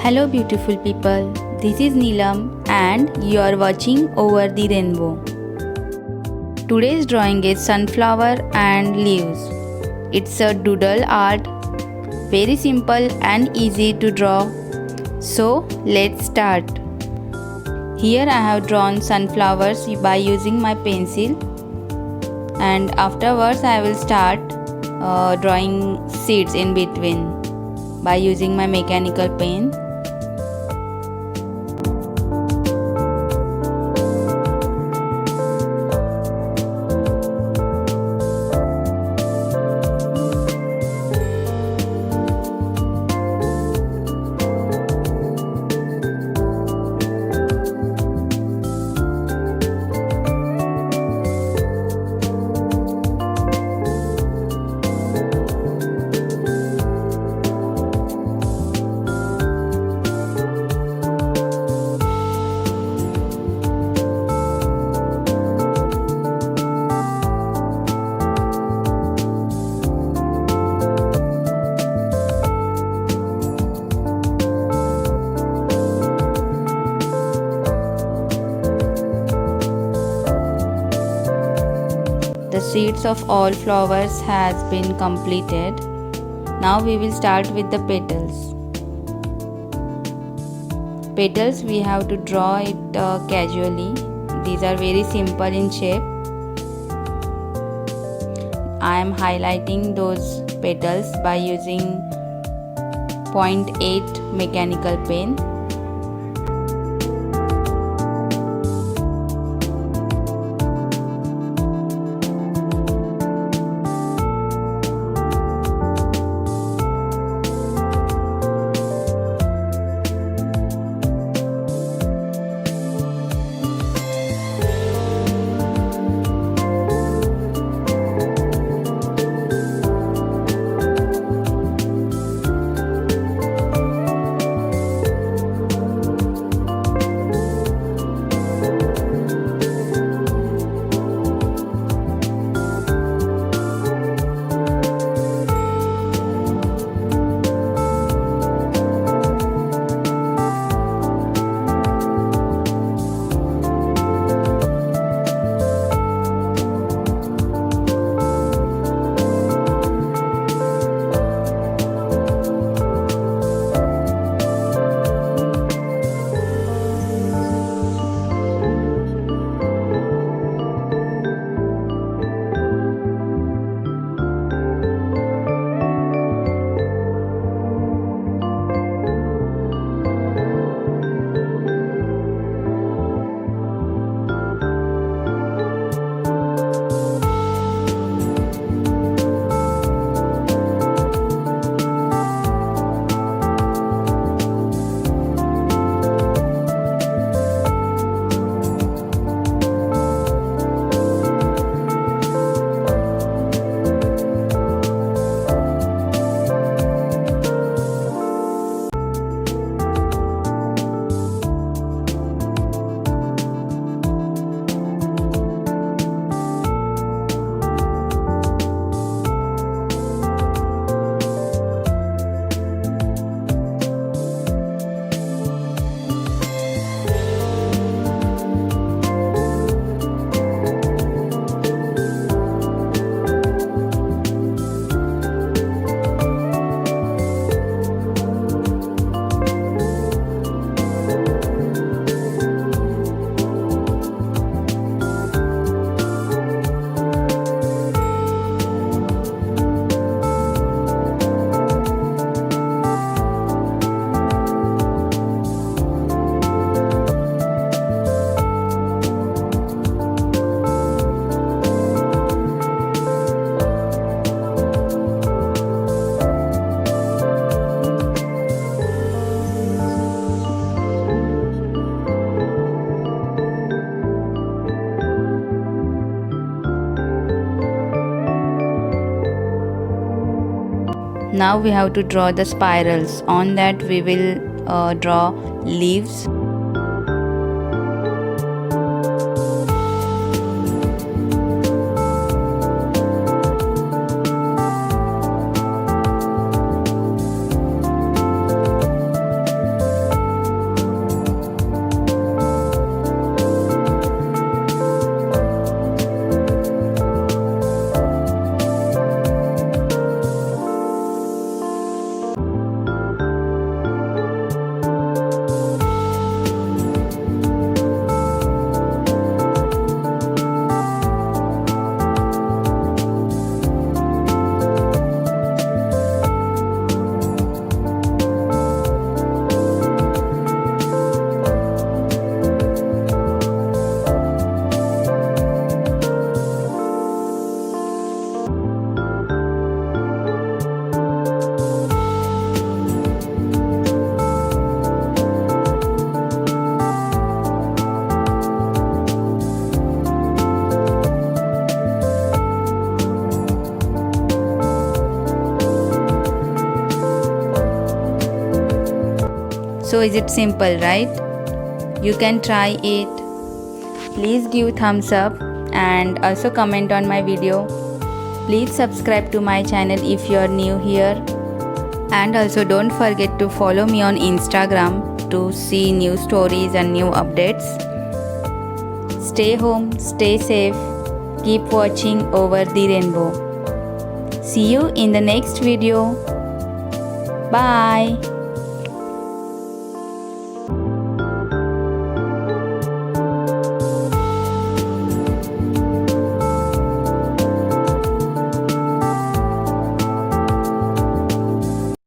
Hello beautiful people, this is Nilam and you are watching Over the Rainbow. Today's drawing is sunflower and leaves. It's a doodle art, very simple and easy to draw. So let's start. Here I have drawn sunflowers by using my pencil, and afterwards I will start drawing seeds in between by using my mechanical pen. The seeds of all flowers has been completed. Now we will start with the petals. Petals we have to draw it casually. These are very simple in shape. I am highlighting those petals by using 0.8 mechanical pen. Now we have to draw the spirals. On that we will draw leaves. So is it simple, right? You can try it. Please give thumbs up and also comment on my video. Please subscribe to my channel if you are new here. And also don't forget to follow me on Instagram to see new stories and new updates. Stay home, stay safe, keep watching over the rainbow. See you in the next video. Bye.